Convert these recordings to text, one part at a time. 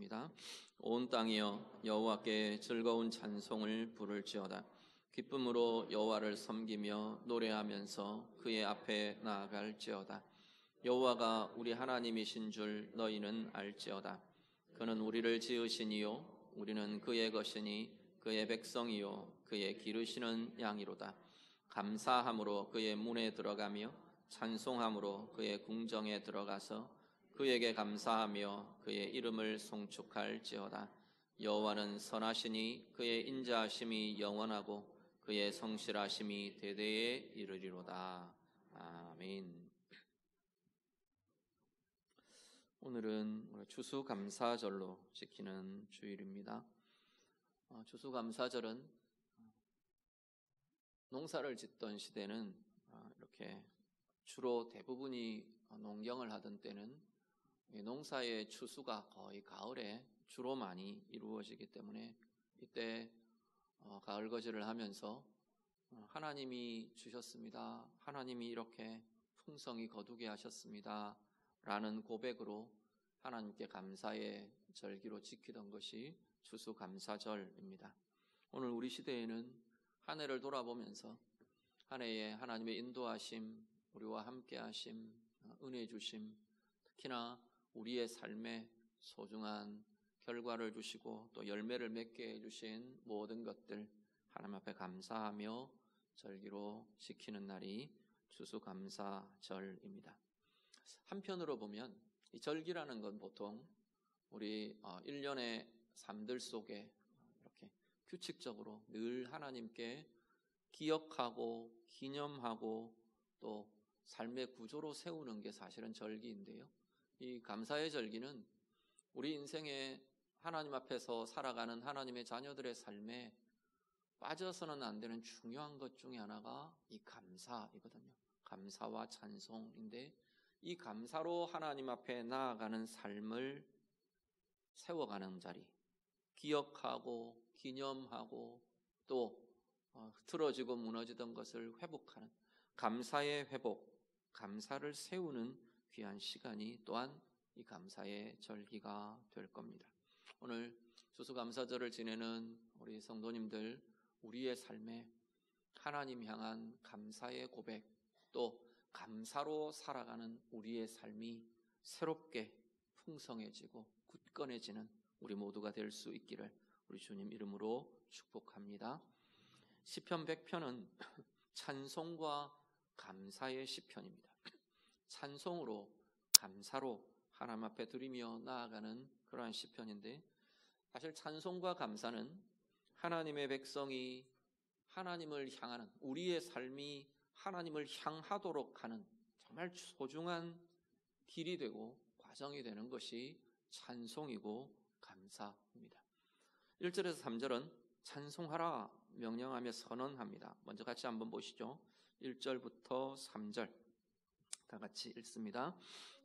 읽겠습니다. 온 땅이여 여호와께 즐거운 찬송을 부를지어다. 기쁨으로 여호와를 섬기며 노래하면서 그의 앞에 나아갈지어다. 여호와가 우리 하나님이신 줄 너희는 알지어다. 그는 우리를 지으시니요 우리는 그의 것이니 그의 백성이요 그의 기르시는 양이로다. 감사함으로 그의 문에 들어가며 찬송함으로 그의 궁정에 들어가서 그에게 감사하며 그의 이름을 송축할지어다. 여호와는 선하시니 그의 인자하심이 영원하고 그의 성실하심이 대대에 이르리로다. 아멘. 오늘은 추수감사절로 지키는 주일입니다. 추수감사절은 농사를 짓던 시대는 이렇게 주로 대부분이 농경을 하던 때는 농사의 추수가 거의 가을에 주로 많이 이루어지기 때문에 이때 가을거지를 하면서 하나님이 주셨습니다. 하나님이 이렇게 풍성히 거두게 하셨습니다. 라는 고백으로 하나님께 감사의 절기로 지키던 것이 추수감사절입니다. 오늘 우리 시대에는 한 해를 돌아보면서 한 해에 하나님의 인도하심, 우리와 함께하심, 은혜 주심, 특히나 우리의 삶에 소중한 결과를 주시고 또 열매를 맺게 해주신 모든 것들 하나님 앞에 감사하며 절기로 지키는 날이 추수감사절입니다. 한편으로 보면 이 절기라는 건 보통 우리 1년의 삶들 속에 이렇게 규칙적으로 늘 하나님께 기억하고 기념하고 또 삶의 구조로 세우는 게 사실은 절기인데요. 이 감사의 절기는 우리 인생에 하나님 앞에서 살아가는 하나님의 자녀들의 삶에 빠져서는 안 되는 중요한 것 중에 하나가 이 감사이거든요. 감사와 찬송인데 이 감사로 하나님 앞에 나아가는 삶을 세워가는 자리, 기억하고 기념하고 또 틀어지고 무너지던 것을 회복하는 감사의 회복, 감사를 세우는 귀한 시간이 또한 이 감사의 절기가 될 겁니다. 오늘 추수감사절을 지내는 우리 성도님들, 우리의 삶에 하나님 향한 감사의 고백, 또 감사로 살아가는 우리의 삶이 새롭게 풍성해지고 굳건해지는 우리 모두가 될 수 있기를 우리 주님 이름으로 축복합니다. 시편 100편은 찬송과 감사의 시편입니다. 찬송으로 감사로 하나님 앞에 드리며 나아가는 그러한 시편인데, 사실 찬송과 감사는 하나님의 백성이 하나님을 향하는, 우리의 삶이 하나님을 향하도록 하는 정말 소중한 길이 되고 과정이 되는 것이 찬송이고 감사입니다. 1절에서 3절은 찬송하라 명령하며 선언합니다. 먼저 같이 한번 보시죠. 1절부터 3절 다 같이 읽습니다.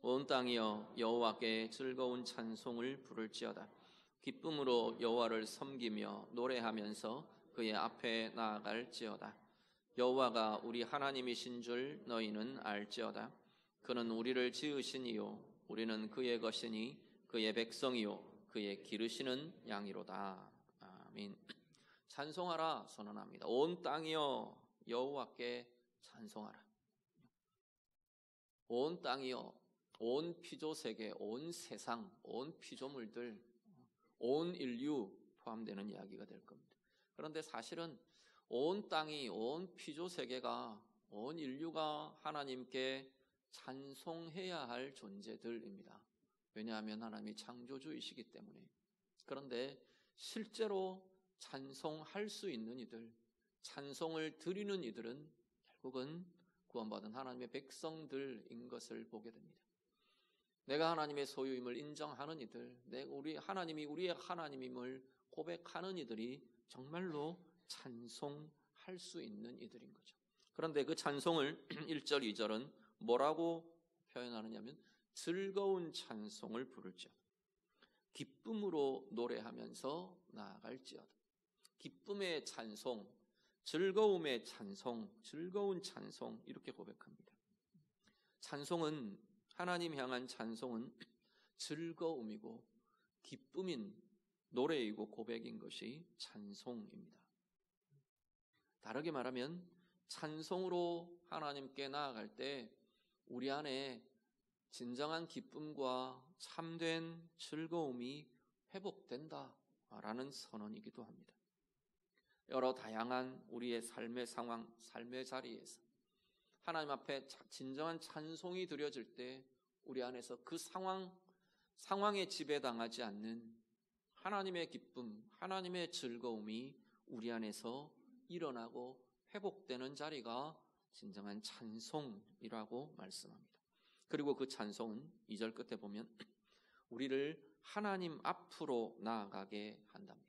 온 땅이여 여호와께 즐거운 찬송을 부를지어다. 기쁨으로 여호와를 섬기며 노래하면서 그의 앞에 나아갈지어다. 여호와가 우리 하나님이신 줄 너희는 알지어다. 그는 우리를 지으시니요 우리는 그의 것이니 그의 백성이요 그의 기르시는 양이로다. 아멘. 찬송하라 선언합니다. 온 땅이여 여호와께 찬송하라. 온 땅이여, 온 피조세계, 온 세상, 온 피조물들, 온 인류 포함되는 이야기가 될 겁니다. 그런데 사실은 온 땅이, 온 피조세계가, 온 인류가 하나님께 찬송해야 할 존재들입니다. 왜냐하면 하나님이 창조주이시기 때문에. 그런데 실제로 찬송할 수 있는 이들, 찬송을 드리는 이들은 결국은 구원받은 하나님의 백성들인 것을 보게 됩니다. 내가 하나님의 소유임을 인정하는 이들, 우리 하나님이 우리의 하나님임을 고백하는 이들이 정말로 찬송할 수 있는 이들인 거죠. 그런데 그 찬송을 1절, 2절은 뭐라고 표현하느냐면 즐거운 찬송을 부를지어다. 기쁨으로 노래하면서 나아갈지어다. 기쁨의 찬송, 즐거움의 찬송, 즐거운 찬송 이렇게 고백합니다. 찬송은, 하나님 향한 찬송은 즐거움이고 기쁨인 노래이고 고백인 것이 찬송입니다. 다르게 말하면 찬송으로 하나님께 나아갈 때 우리 안에 진정한 기쁨과 참된 즐거움이 회복된다라는 선언이기도 합니다. 여러 다양한 우리의 삶의 상황, 삶의 자리에서 하나님 앞에 진정한 찬송이 드려질 때 우리 안에서 그 상황에 지배당하지 않는 하나님의 기쁨, 하나님의 즐거움이 우리 안에서 일어나고 회복되는 자리가 진정한 찬송이라고 말씀합니다. 그리고 그 찬송은 2절 끝에 보면 우리를 하나님 앞으로 나아가게 한답니다.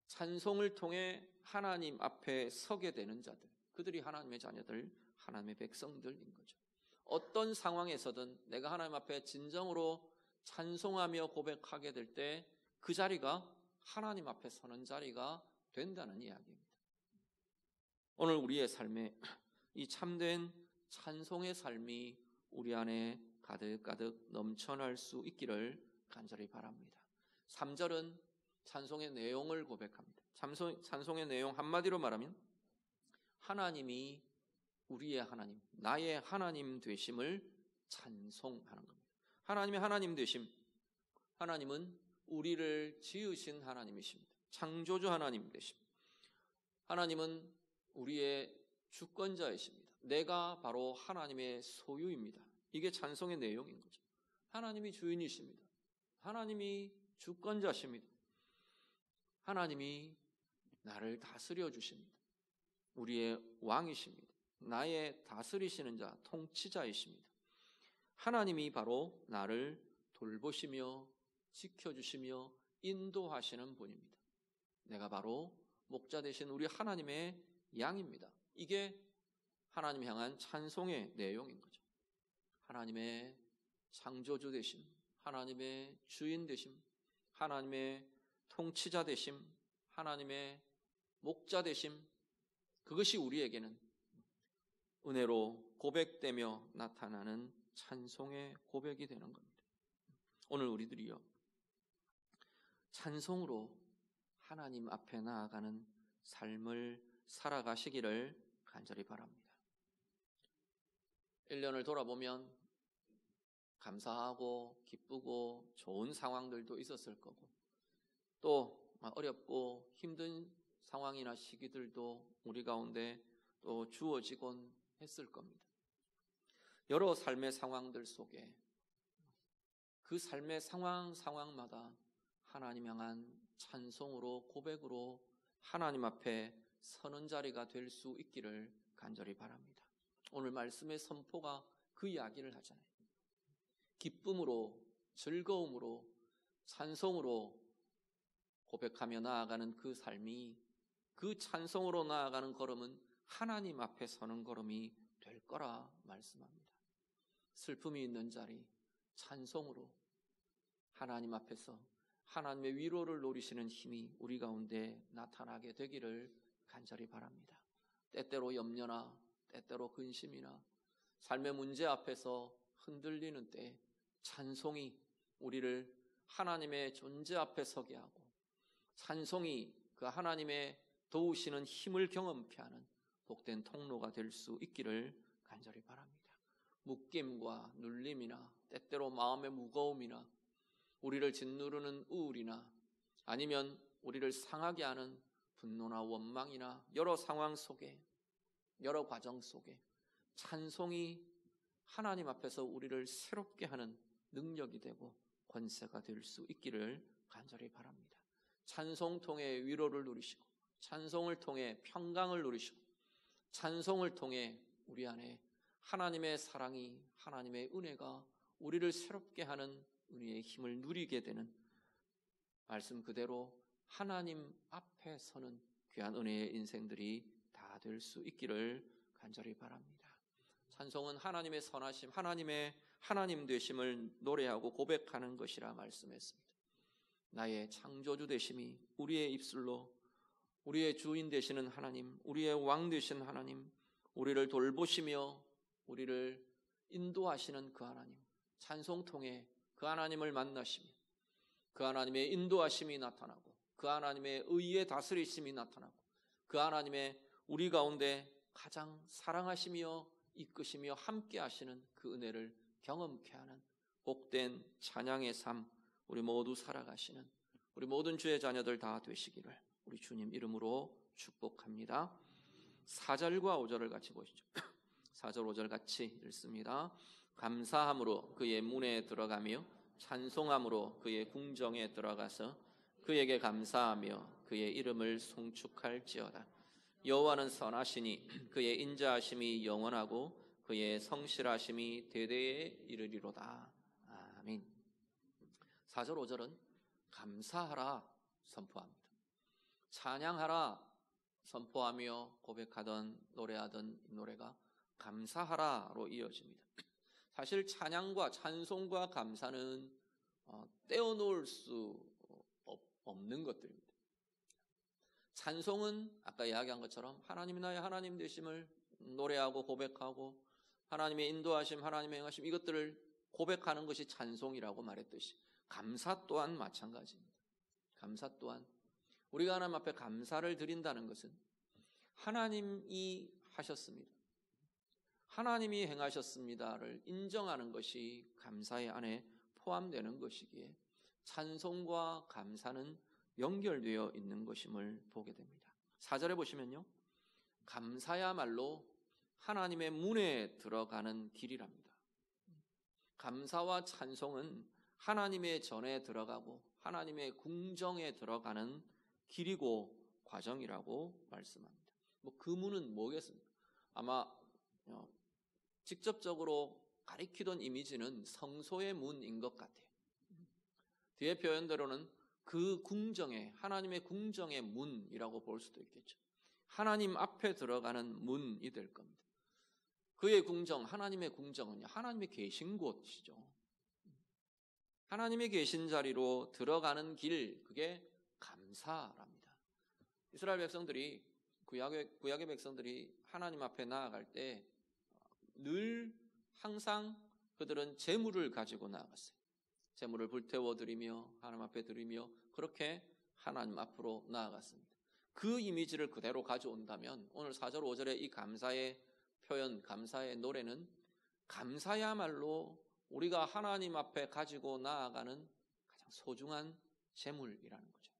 찬송을 통해 하나님 앞에 서게 되는 자들, 그들이 하나님의 자녀들, 하나님의 백성들인 거죠. 어떤 상황에서든 내가 하나님 앞에 진정으로 찬송하며 고백하게 될 때 그 자리가 하나님 앞에 서는 자리가 된다는 이야기입니다. 오늘 우리의 삶에 이 참된 찬송의 삶이 우리 안에 가득가득 넘쳐날 수 있기를 간절히 바랍니다. 3절은 찬송의 내용을 고백합니다. 찬송의 내용 한마디로 말하면 하나님이 우리의 하나님, 나의 하나님 되심을 찬송하는 겁니다. 하나님의 하나님 되심, 하나님은 우리를 지으신 하나님이십니다. 창조주 하나님 되십니다. 하나님은 우리의 주권자이십니다. 내가 바로 하나님의 소유입니다. 이게 찬송의 내용인 거죠. 하나님이 주인이십니다. 하나님이 주권자십니다. 하나님이 나를 다스려 주십니다. 우리의 왕이십니다. 나의 다스리시는 자, 통치자이십니다. 하나님이 바로 나를 돌보시며 지켜주시며 인도하시는 분입니다. 내가 바로 목자 되신 우리 하나님의 양입니다. 이게 하나님 향한 찬송의 내용인 거죠. 하나님의 창조주 되심, 하나님의 주인 되심, 하나님의 통치자 되심, 하나님의 목자 되심, 그것이 우리에게는 은혜로 고백되며 나타나는 찬송의 고백이 되는 겁니다. 오늘 우리들이요, 찬송으로 하나님 앞에 나아가는 삶을 살아가시기를 간절히 바랍니다. 1년을 돌아보면 감사하고 기쁘고 좋은 상황들도 있었을 거고 또 어렵고 힘든 상황이나 시기들도 우리 가운데 또 주어지곤 했을 겁니다. 여러 삶의 상황들 속에 그 삶의 상황마다 하나님 향한 찬송으로 고백으로 하나님 앞에 서는 자리가 될 수 있기를 간절히 바랍니다. 오늘 말씀의 선포가 그 이야기를 하잖아요. 기쁨으로, 즐거움으로, 찬송으로 고백하며 나아가는 그 삶이, 그 찬송으로 나아가는 걸음은 하나님 앞에 서는 걸음이 될 거라 말씀합니다. 슬픔이 있는 자리, 찬송으로 하나님 앞에서 하나님의 위로를 노리시는 힘이 우리 가운데 나타나게 되기를 간절히 바랍니다. 때때로 염려나 때때로 근심이나 삶의 문제 앞에서 흔들리는 때 찬송이 우리를 하나님의 존재 앞에 서게 하고 찬송이 그 하나님의 도우시는 힘을 경험케 하는 복된 통로가 될 수 있기를 간절히 바랍니다. 묶임과 눌림이나 때때로 마음의 무거움이나 우리를 짓누르는 우울이나 아니면 우리를 상하게 하는 분노나 원망이나 여러 상황 속에, 여러 과정 속에 찬송이 하나님 앞에서 우리를 새롭게 하는 능력이 되고 권세가 될 수 있기를 간절히 바랍니다. 찬송 통해 위로를 누리시고 찬송을 통해 평강을 누리시고 찬송을 통해 우리 안에 하나님의 사랑이, 하나님의 은혜가 우리를 새롭게 하는 은혜의 힘을 누리게 되는 말씀 그대로 하나님 앞에 서는 귀한 은혜의 인생들이 다 될 수 있기를 간절히 바랍니다. 찬송은 하나님의 선하심, 하나님의 하나님 되심을 노래하고 고백하는 것이라 말씀했습니다. 나의 창조주 되심이 우리의 입술로 우리의 주인 되시는 하나님, 우리의 왕 되신 하나님, 우리를 돌보시며 우리를 인도하시는 그 하나님, 찬송 통해 그 하나님을 만나시며 그 하나님의 인도하심이 나타나고 그 하나님의 의의 다스리심이 나타나고 그 하나님의 우리 가운데 가장 사랑하시며 이끄시며 함께 하시는 그 은혜를 경험케 하는 복된 찬양의 삶 우리 모두 살아가시는 우리 모든 주의 자녀들 다 되시기를 우리 주님 이름으로 축복합니다. 4절과 5절을 같이 보시죠. 4절 5절 같이 읽습니다. 감사함으로 그의 문에 들어가며 찬송함으로 그의 궁정에 들어가서 그에게 감사하며 그의 이름을 송축할지어다. 여호와는 선하시니 그의 인자하심이 영원하고 그의 성실하심이 대대에 이르리로다. 아멘. 4절 5절은 감사하라 선포합니다. 찬양하라 선포하며 고백하던 노래하던 노래가 감사하라로 이어집니다. 사실 찬양과 찬송과 감사는 떼어놓을 수 없는 것들입니다. 찬송은 아까 이야기한 것처럼 하나님이 나의 하나님 되심을 노래하고 고백하고 하나님의 인도하심, 하나님의 행하심 이것들을 고백하는 것이 찬송이라고 말했듯이 감사 또한 마찬가지입니다. 감사 또한 우리가 하나님 앞에 감사를 드린다는 것은 하나님이 하셨습니다. 하나님이 행하셨습니다를 인정하는 것이 감사의 안에 포함되는 것이기에 찬송과 감사는 연결되어 있는 것임을 보게 됩니다. 4절에 보시면요. 감사야말로 하나님의 문에 들어가는 길이랍니다. 감사와 찬송은 하나님의 전에 들어가고 하나님의 궁정에 들어가는 길이고 과정이라고 말씀합니다. 그 문은 뭐겠습니까? 아마 직접적으로 가리키던 이미지는 성소의 문인 것 같아요. 뒤에 표현대로는 그 궁정의 하나님의 궁정의 문이라고 볼 수도 있겠죠. 하나님 앞에 들어가는 문이 될 겁니다. 그의 궁정, 하나님의 궁정은요, 하나님이 계신 곳이죠. 하나님이 계신 자리로 들어가는 길, 그게 감사랍니다. 이스라엘 백성들이 구약의 백성들이 하나님 앞에 나아갈 때 늘 항상 그들은 제물을 가지고 나아갔어요. 제물을 불태워 드리며 하나님 앞에 드리며 그렇게 하나님 앞으로 나아갔습니다. 그 이미지를 그대로 가져온다면 오늘 4절 5절의 이 감사의 표현, 감사의 노래는 감사야말로 우리가 하나님 앞에 가지고 나아가는 가장 소중한 제물이라는 거죠.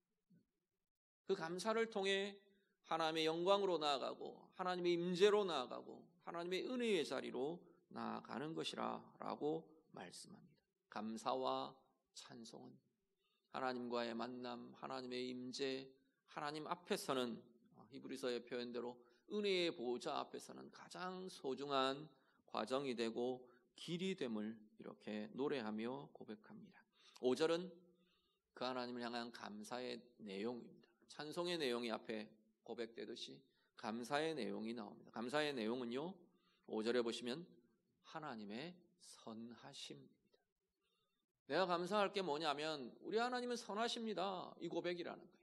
그 감사를 통해 하나님의 영광으로 나아가고 하나님의 임재로 나아가고 하나님의 은혜의 자리로 나아가는 것이라고 말씀합니다. 감사와 찬송은 하나님과의 만남, 하나님의 임재, 하나님 앞에서는 히브리서의 표현대로 은혜의 보호자 앞에서는 가장 소중한 과정이 되고 길이 됨을 이렇게 노래하며 고백합니다. 5절은 그 하나님을 향한 감사의 내용입니다. 찬송의 내용이 앞에 고백되듯이 감사의 내용이 나옵니다. 감사의 내용은요, 5절에 보시면 하나님의 선하심입니다. 내가 감사할 게 뭐냐면 우리 하나님은 선하십니다. 이 고백이라는 거예요.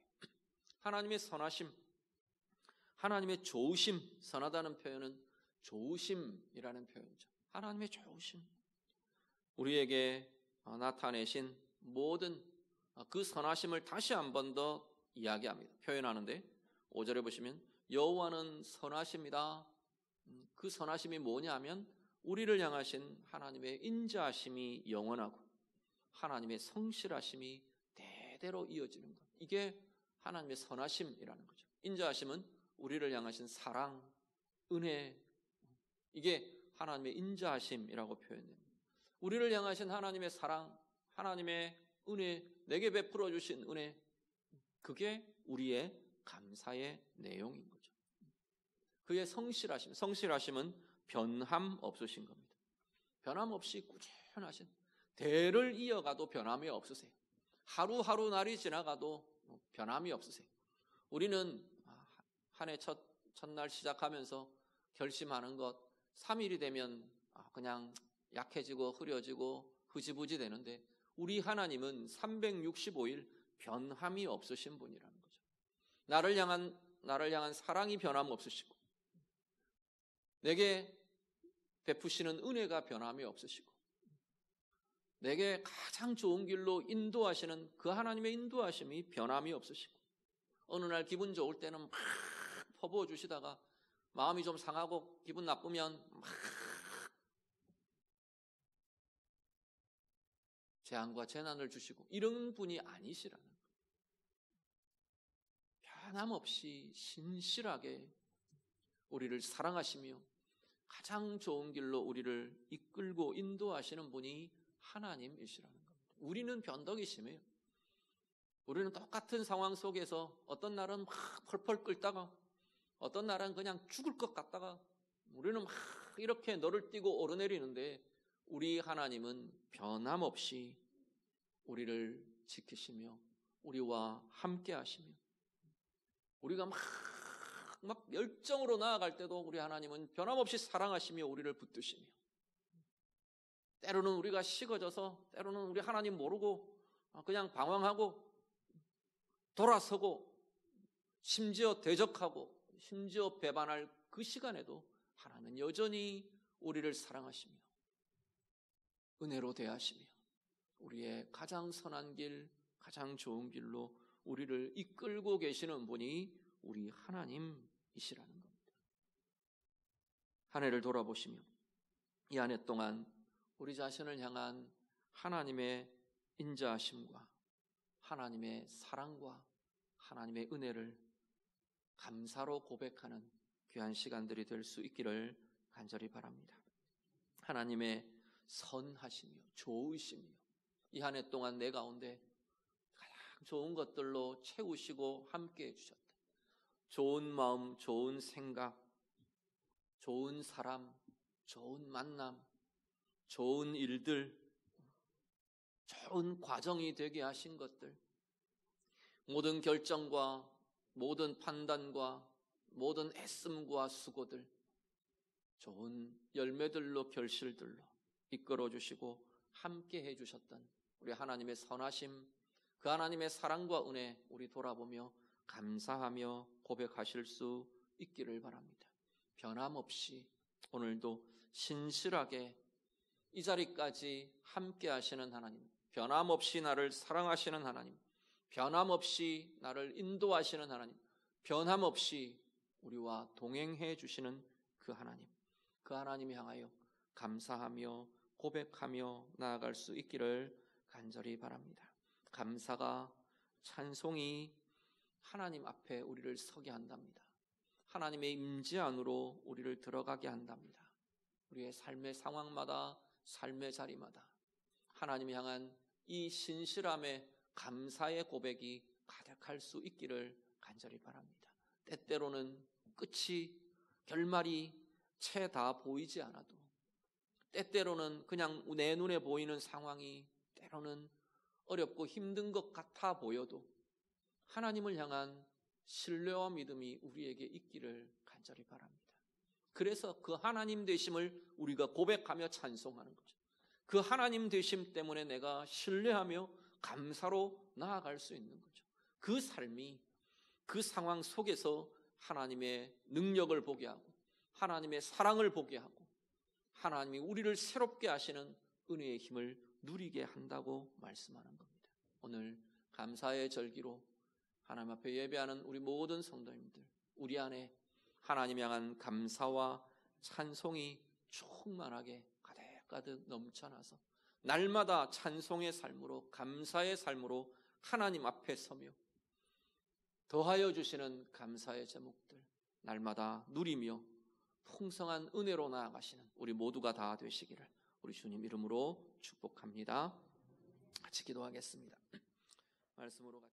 하나님의 선하심, 하나님의 좋으심, 선하다는 표현은 좋으심이라는 표현이죠. 하나님의 좋으심, 우리에게 나타내신 모든 그 선하심을 다시 한 번 더 이야기합니다. 표현하는데 5절에 보시면 여호와는 선하십니다. 그 선하심이 뭐냐면 우리를 향하신 하나님의 인자하심이 영원하고 하나님의 성실하심이 대대로 이어지는 것. 이게 하나님의 선하심이라는 거죠. 인자하심은 우리를 향하신 사랑, 은혜, 이게 하나님의 인자하심이라고 표현됩니다. 우리를 향하신 하나님의 사랑, 하나님의 은혜, 내게 베풀어 주신 은혜, 그게 우리의 감사의 내용인 거죠. 그의 성실하심, 성실하심은 변함 없으신 겁니다. 변함 없이 꾸준하신, 대를 이어가도 변함이 없으세요. 하루하루 날이 지나가도 변함이 없으세요. 우리는 한 해 첫날 시작하면서 결심하는 것 3일이 되면 그냥 약해지고 흐려지고 흐지부지 되는데 우리 하나님은 365일 변함이 없으신 분이라는 거죠. 나를 향한 사랑이 변함 없으시고 내게 베푸시는 은혜가 변함이 없으시고 내게 가장 좋은 길로 인도하시는 그 하나님의 인도하심이 변함이 없으시고, 어느 날 기분 좋을 때는 막 퍼부어 주시다가 마음이 좀 상하고 기분 나쁘면 막 재앙과 재난을 주시고, 이런 분이 아니시라는 거예요. 변함없이 신실하게 우리를 사랑하시며 가장 좋은 길로 우리를 이끌고 인도하시는 분이 하나님이시라는 겁니다. 우리는 변덕이 심해요. 우리는 똑같은 상황 속에서 어떤 날은 막 펄펄 끓다가 어떤 날은 그냥 죽을 것 같다가, 우리는 막 이렇게 너를 뛰고 오르내리는데, 우리 하나님은 변함없이 우리를 지키시며 우리와 함께 하시며, 우리가 막 열정으로 나아갈 때도 우리 하나님은 변함없이 사랑하시며 우리를 붙드시며, 때로는 우리가 식어져서, 때로는 우리 하나님 모르고 그냥 방황하고 돌아서고 심지어 대적하고 심지어 배반할 그 시간에도 하나님은 여전히 우리를 사랑하시며 은혜로 대하시며 우리의 가장 선한 길, 가장 좋은 길로 우리를 이끌고 계시는 분이 우리 하나님이시라는 겁니다. 한 해를 돌아보시며 이 한 해 동안 우리 자신을 향한 하나님의 인자하심과 하나님의 사랑과 하나님의 은혜를 감사로 고백하는 귀한 시간들이 될 수 있기를 간절히 바랍니다. 하나님의 선하시며 좋으시며 이 한 해 동안 내 가운데 가장 좋은 것들로 채우시고 함께 해주셨다. 좋은 마음, 좋은 생각, 좋은 사람, 좋은 만남, 좋은 일들, 좋은 과정이 되게 하신 것들, 모든 결정과 모든 판단과 모든 애씀과 수고들, 좋은 열매들로 결실들로 이끌어 주시고 함께 해주셨던 우리 하나님의 선하심, 그 하나님의 사랑과 은혜 우리 돌아보며 감사하며 고백하실 수 있기를 바랍니다. 변함없이 오늘도 신실하게 이 자리까지 함께 하시는 하나님, 변함없이 나를 사랑하시는 하나님, 변함없이 나를 인도하시는 하나님, 변함없이 우리와 동행해 주시는 그 하나님, 그 하나님 향하여 감사하며 고백하며 나아갈 수 있기를 간절히 바랍니다. 감사가, 찬송이 하나님 앞에 우리를 서게 한답니다. 하나님의 임재 안으로 우리를 들어가게 한답니다. 우리의 삶의 상황마다, 삶의 자리마다 하나님 향한 이 신실함의 감사의 고백이 가득할 수 있기를 간절히 바랍니다. 때때로는 끝이, 결말이 채 다 보이지 않아도, 때때로는 그냥 내 눈에 보이는 상황이 때로는 어렵고 힘든 것 같아 보여도 하나님을 향한 신뢰와 믿음이 우리에게 있기를 간절히 바랍니다. 그래서 그 하나님 되심을 우리가 고백하며 찬송하는 거죠. 그 하나님 되심 때문에 내가 신뢰하며 감사로 나아갈 수 있는 거죠. 그 삶이 그 상황 속에서 하나님의 능력을 보게 하고 하나님의 사랑을 보게 하고 하나님이 우리를 새롭게 하시는 은혜의 힘을 누리게 한다고 말씀하는 겁니다. 오늘 감사의 절기로 하나님 앞에 예배하는 우리 모든 성도님들, 우리 안에 하나님 향한 감사와 찬송이 충만하게 가득 넘쳐나서 날마다 찬송의 삶으로, 감사의 삶으로 하나님 앞에 서며 더하여 주시는 감사의 제목들 날마다 누리며 풍성한 은혜로 나아가시는 우리 모두가 다 되시기를 우리 주님 이름으로 축복합니다. 같이 기도하겠습니다. 말씀으로